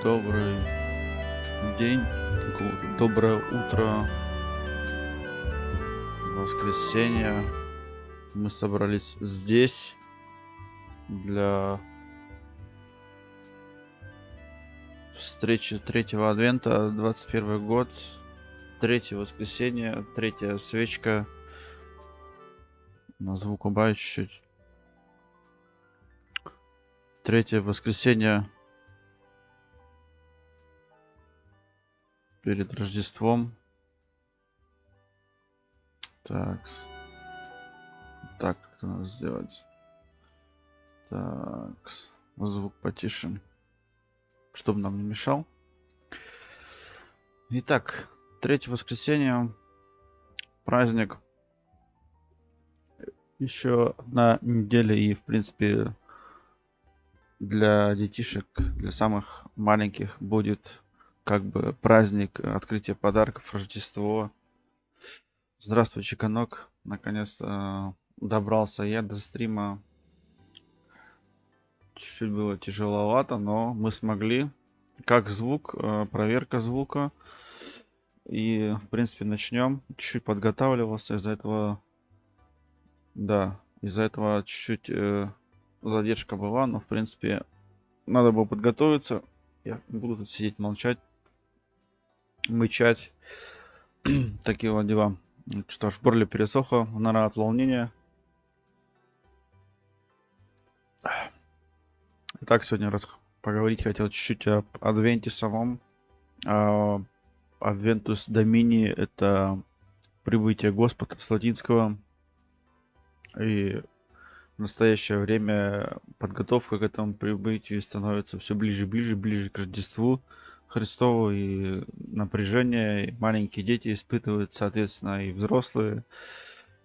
Добрый день, доброе утро, воскресенье. Мы собрались здесь для встречи третьего адвента, 21 год, третье воскресенье, третья свечка. На звук убавить чуть-чуть. Третье воскресенье перед Рождеством. Так, так как-то надо сделать. Так, звук потише, чтобы нам не мешал. Итак, третье воскресенье, праздник. Еще одна неделя и, в принципе, для детишек, для самых маленьких будет как бы праздник открытия подарков, Рождество. Здравствуй, Чеканок. Наконец-то добрался я до стрима. Чуть-чуть было тяжеловато, но мы смогли. Как звук, проверка звука. И, в принципе, начнем. Чуть-чуть подготавливался, из-за этого, да, из-за этого чуть-чуть задержка была, но, в принципе, надо было подготовиться. Я буду тут сидеть, молчать, мычать. Такие вот дела. Что ж, в горле пересохло, наверное, от волнения. Итак, сегодня поговорить хотел чуть-чуть об Адвенте самом. Адвентус Домини — это прибытие Господа с латинского. И в настоящее время подготовка к этому прибытию становится все ближе и ближе, ближе к Рождеству Христову. И напряжение и маленькие дети испытывают, соответственно, и взрослые.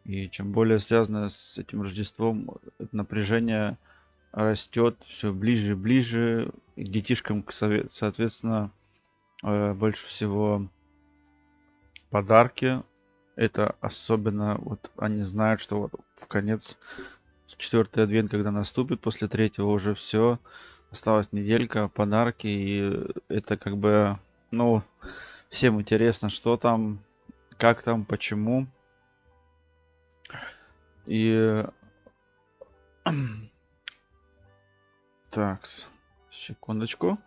И чем более связано с этим Рождеством, это напряжение растет все ближе и ближе. И детишкам, соответственно, больше всего подарки. Это особенно, вот они знают, что вот в конец, четвертый адвент, когда наступит, после третьего уже все, осталась неделька, подарки, и это как бы, ну, всем интересно, что там, как там, почему. И так, секундочку.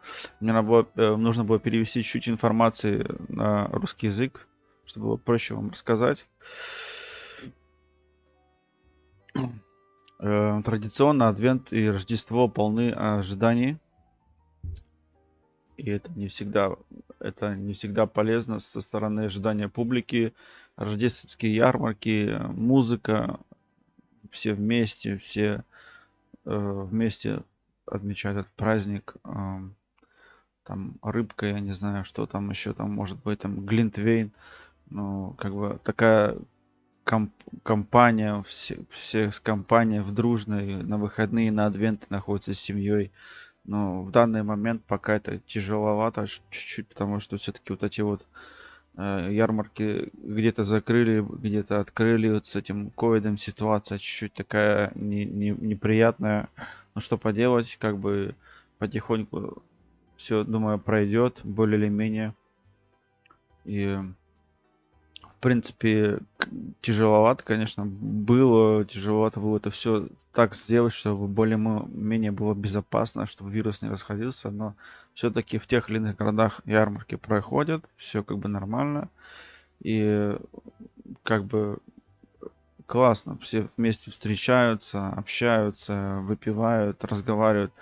Мне нужно было перевести чуть информации на русский язык, чтобы было проще вам рассказать. Традиционно Адвент и Рождество полны ожиданий. И это не всегда полезно со стороны ожидания публики. Рождественские ярмарки, музыка, все вместе отмечают этот праздник. Там рыбка, я не знаю, что там еще там может быть, там глинтвейн. Ну, как бы такая компания, все с компания в дружной на выходные, на адвенты находятся с семьей. Но в данный момент пока это тяжеловато чуть-чуть, потому что все-таки вот эти вот ярмарки где-то закрыли, где-то открыли. Вот с этим ковидом ситуация чуть-чуть такая неприятная. Но что поделать, как бы потихоньку все, думаю, пройдет более или менее. И в принципе, тяжеловато, конечно, тяжеловато было это все так сделать, чтобы более-менее было безопасно, чтобы вирус не расходился, но все-таки в тех или иных городах ярмарки проходят, все как бы нормально, и как бы классно, все вместе встречаются, общаются, выпивают, разговаривают.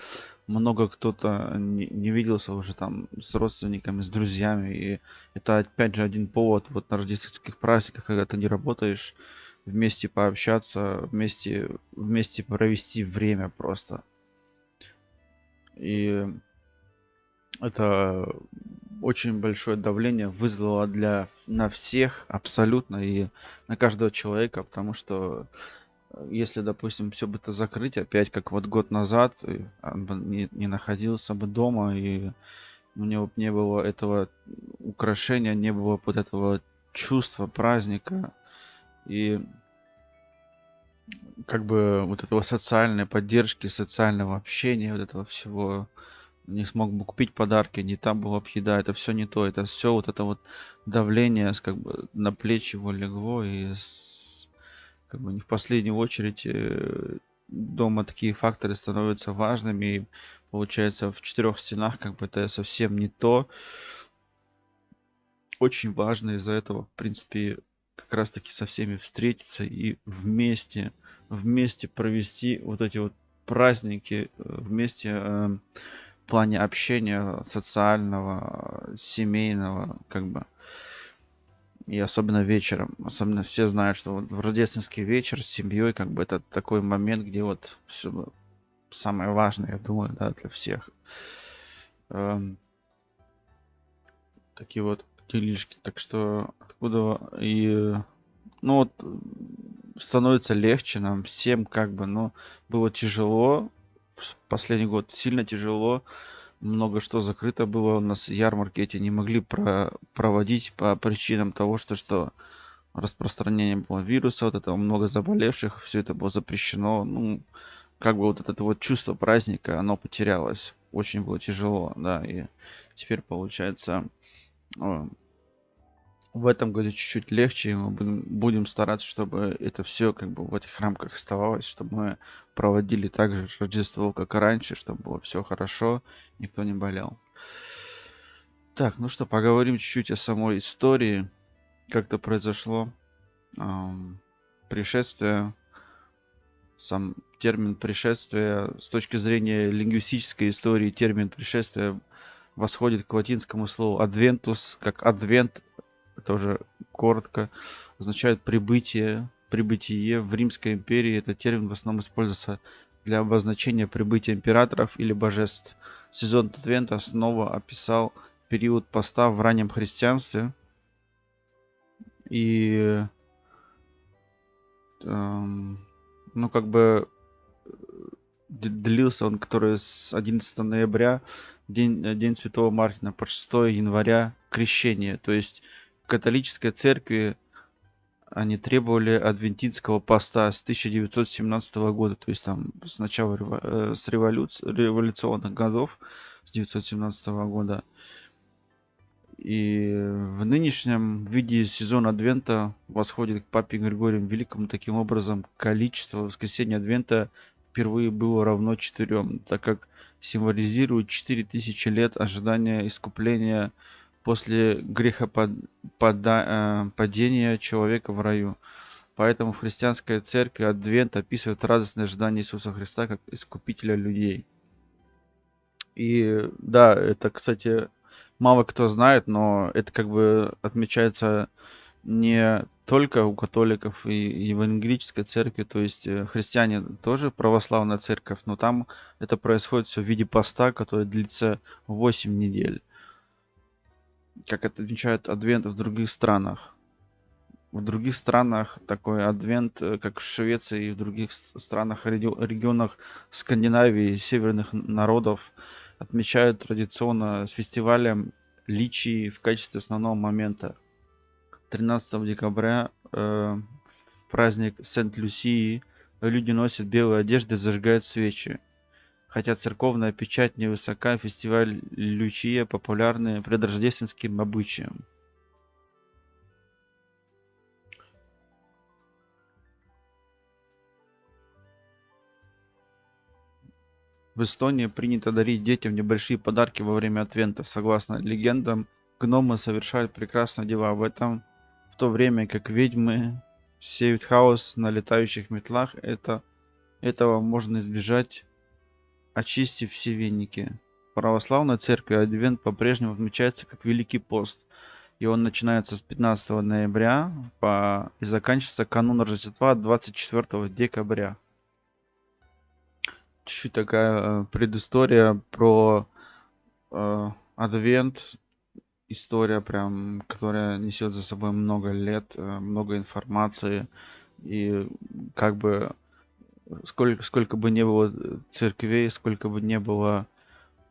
Много кто-то не виделся уже там с родственниками, с друзьями. И это опять же один повод вот на рождественских праздниках, когда ты не работаешь, вместе пообщаться, вместе провести время просто. И это очень большое давление вызвало на всех абсолютно и на каждого человека, потому что если, допустим, все бы это закрыть опять, как вот год назад, и он бы не находился бы дома, и у него б не было этого украшения, не было вот этого чувства праздника, и как бы вот этого социальной поддержки, социального общения, вот этого всего, не смог бы купить подарки, не там была б еда. Это все не то. Это все вот это вот давление как бы на плечи его легло. И как бы не в последнюю очередь дома такие факторы становятся важными. И получается в четырех стенах как бы это совсем не то. Очень важно из-за этого, в принципе, как раз таки со всеми встретиться и вместе провести вот эти вот праздники, вместе, в плане общения социального, семейного, как бы. И особенно вечером. Особенно все знают, что вот в рождественский вечер с семьей, как бы это такой момент, где вот все самое важное, я думаю, да, для всех. Эм, Такие вот делишки. Так что откуда и ну вот становится легче нам всем, как бы, но было тяжело. Последний год сильно тяжело. Много что закрыто было. У нас ярмарки эти не могли проводить по причинам того, что распространение было вируса, вот этого много заболевших, все это было запрещено. Ну, как бы вот это вот чувство праздника, оно потерялось. Очень было тяжело, да, и теперь получается э, в этом году чуть-чуть легче, и мы будем стараться, чтобы это все как бы в этих рамках оставалось, чтобы мы проводили так же Рождество, как и раньше, чтобы было все хорошо, никто не болел. Так, ну что, поговорим чуть-чуть о самой истории, как это произошло. Ам, Пришествие, сам термин пришествие с точки зрения лингвистической истории, термин пришествие восходит к латинскому слову adventus, как адвент, это уже коротко, означает прибытие, прибытие. В Римской империи этот термин в основном использовался для обозначения прибытия императоров или божеств. Сезон Адвента снова описал период поста в раннем христианстве, и эм, ну как бы длился он, который с 11 ноября, день Святого Мартина, по 6 января, крещение. То есть в католической церкви они требовали адвентистского поста с 1917 года, то есть там с начала революционных годов, с 1917 года. И в нынешнем виде сезон Адвента восходит к Папе Григорию Великому. Таким образом, количество воскресений Адвента впервые было равно 4, так как символизирует 4000 лет ожидания искупления после падения человека в раю. Поэтому в христианской церкви Адвент описывает радостное ожидание Иисуса Христа как искупителя людей. И да, это, кстати, мало кто знает, но это как бы отмечается не только у католиков и евангелической церкви, то есть христиане тоже православная церковь, но там это происходит все в виде поста, который длится 8 недель, как это отмечают адвент в других странах. В других странах такой адвент, как в Швеции и в других странах, регионах Скандинавии, северных народов, отмечают традиционно с фестивалем личи в качестве основного момента. 13 декабря в праздник Сент-Люсии люди носят белые одежды и зажигают свечи. Хотя церковная печать невысока, фестиваль Лючия популярный предрождественским обычаям. В Эстонии принято дарить детям небольшие подарки во время Адвента. Согласно легендам, гномы совершают прекрасные дела в то время как ведьмы сеют хаос на летающих метлах. Этого можно избежать, очистив все веники. В православной церкви Адвент по-прежнему отмечается как Великий пост, и он начинается с 15 ноября и заканчивается канун Рождества 24 декабря. Чуть-чуть такая предыстория про Адвент, история прям, которая несет за собой много лет, много информации. И как бы сколько бы не было церквей, сколько бы не было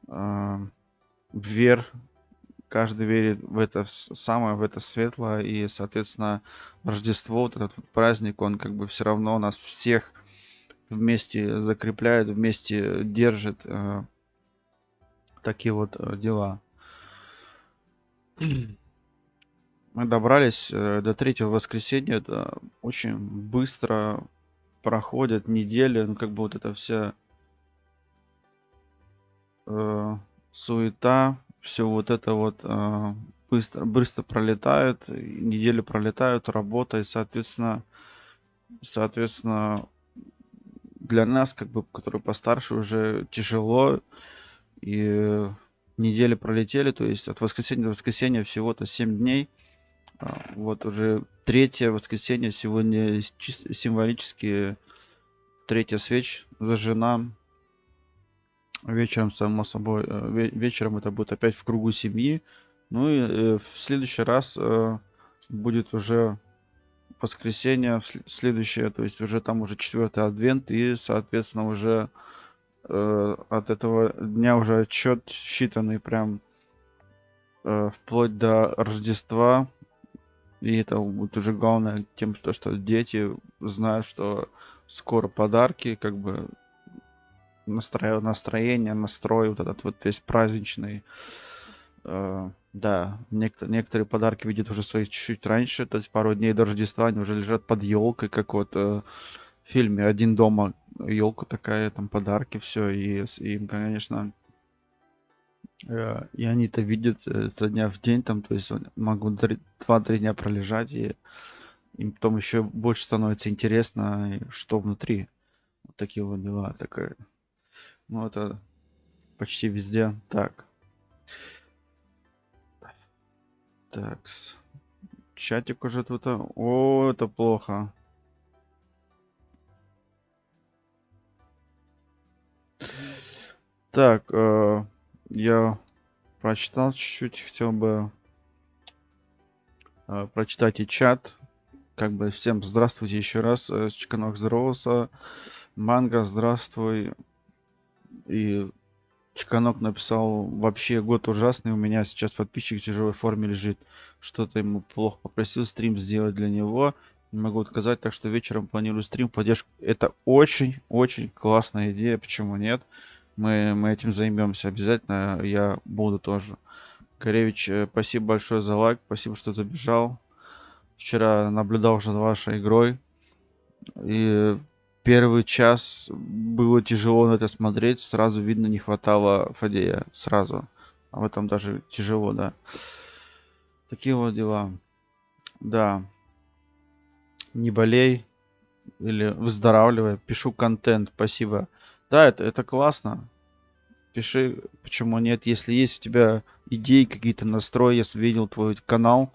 э, вер, каждый верит в это самое, в это светлое. И, соответственно, Рождество, вот этот вот праздник, он как бы все равно нас всех вместе закрепляет, вместе держит. Такие вот дела. Мы добрались до третьего воскресенья. Это очень быстро проходят недели. Ну, как бы вот эта вся э, суета, все вот это вот быстро, быстро пролетает, и недели пролетают, работа, и, соответственно, для нас, как бы, которые постарше, уже тяжело, и недели пролетели, то есть от воскресенья до воскресенья всего-то 7 дней. Вот уже третье воскресенье, сегодня символически третья свеч зажжена. Вечером, само собой, вечером это будет опять в кругу семьи. Ну и в следующий раз будет уже воскресенье, следующее, то есть уже там уже четвертый адвент, и, соответственно, уже от этого дня уже отчет считанный прям вплоть до Рождества. И это будет уже главное тем, что дети знают, что скоро подарки, как бы настроение, настрой, вот этот вот весь праздничный. Да, некоторые подарки видят уже свои чуть-чуть раньше, то есть пару дней до Рождества они уже лежат под елкой, как вот в фильме «Один дома». Елка такая, там подарки, все, и им, конечно, и они это видят со дня в день, там, то есть могут 2-3 дня пролежать, и им потом еще больше становится интересно, что внутри. Вот такие вот дела. Такая. Ну, это почти везде. Так. Так. Чатик уже тут. О, это плохо. Так, я прочитал чуть-чуть. Хотел бы прочитать и чат. Как бы всем здравствуйте еще раз. Чеканок здоровался. Манго, здравствуй. И Чеканок написал: вообще год ужасный, у меня сейчас подписчик в тяжелой форме лежит. Что-то ему плохо, попросил стрим сделать для него. Не могу отказать, так что вечером планирую стрим поддержку. Это очень-очень классная идея, почему нет? Мы этим займемся обязательно, я буду тоже. Коревич, спасибо большое за лайк, спасибо, что забежал. Вчера наблюдал уже за вашей игрой. И первый час было тяжело на это смотреть. Сразу видно, не хватало Фадея. Сразу. А в этом даже тяжело, да. Такие вот дела. Да. Не болей. Или выздоравливай. Пишу контент. Спасибо. Да, это классно. Пиши, почему нет. Если есть у тебя идеи, какие-то настрои, я видел твой канал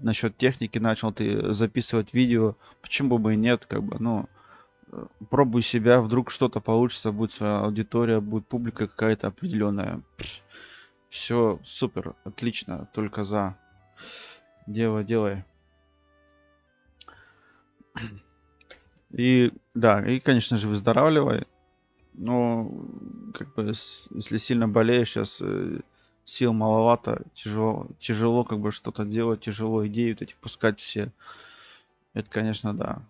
насчет техники, начал ты записывать видео, почему бы и нет, как бы, ну, пробуй себя, вдруг что-то получится, будет своя аудитория, будет публика какая-то определенная. Все супер, отлично, только за. Делай. И да, и, конечно же, выздоравливай. Но, как бы, если сильно болеешь, сейчас сил маловато, тяжело как бы что-то делать, тяжело идеи вот эти пускать все. Это, конечно, да.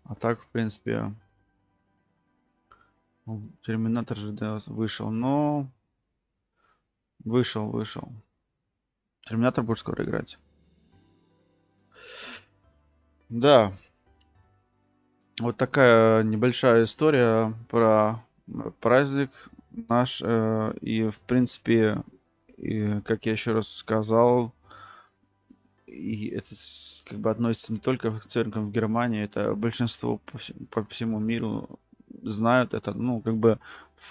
А так, в принципе, Терминатор же да, вышел, но вышел. Терминатор будет скоро играть. Да, вот такая небольшая история про праздник наш. И, в принципе, и, как я еще раз сказал, и это как бы относится не только к церквям в Германии, это большинство по всему миру знают это, ну, как бы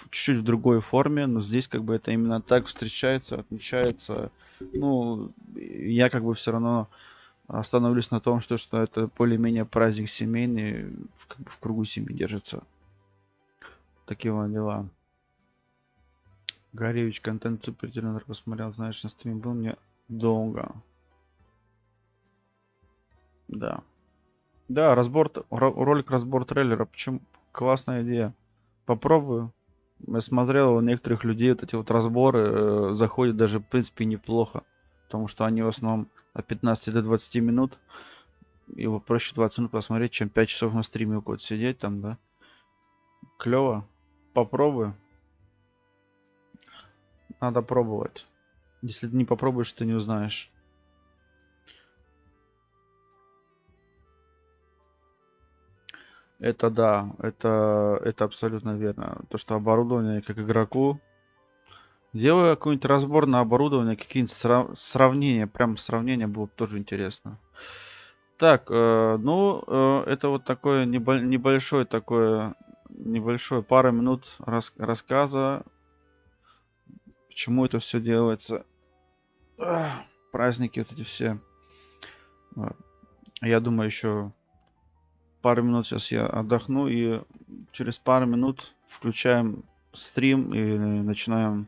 чуть-чуть в другой форме, но здесь как бы это именно так встречается, отмечается. Ну, я как бы все равно остановлюсь на том, что это более-менее праздник семейный, как бы в кругу семьи держится. Такие вот дела. Горевич, контент супер, Терминатор посмотрел, знаешь, на стриме был мне долго. Да. Да, ролик разбор трейлера. Почему? Классная идея. Попробую. Я смотрел у некоторых людей вот эти вот разборы заходят даже, в принципе, неплохо. Потому что они в основном от 15 до 20 минут. Его проще 20 минут посмотреть, чем 5 часов на стриме у кого-то сидеть там, да. Клево. Попробую. надо пробовать. Если ты не попробуешь, ты не узнаешь. Это да, это абсолютно верно. То, что оборудование как игроку. Делаю какой-нибудь разбор на оборудование, какие-нибудь сравнения, прям сравнения было бы тоже интересно. Так, ну, это вот такое небольшое такое, небольшое пара минут рассказа, почему это все делается. Праздники вот эти все. А, Я думаю, еще пару минут сейчас я отдохну, и через пару минут включаем стрим и начинаем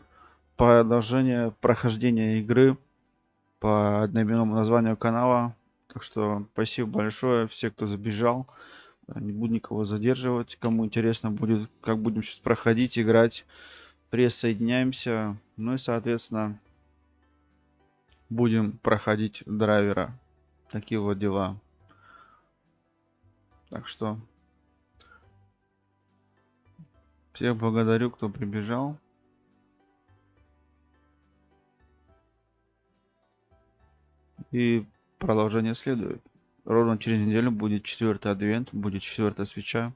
продолжение прохождения игры по одноименному названию канала. Так что спасибо большое все, кто забежал. Не буду никого задерживать. Кому интересно будет, как будем сейчас проходить, играть, присоединяемся. Ну и, соответственно, будем проходить драйвера. Такие вот дела. Так что всех благодарю, кто прибежал. И продолжение следует. Ровно через неделю будет четвертый адвент, будет четвертая свеча.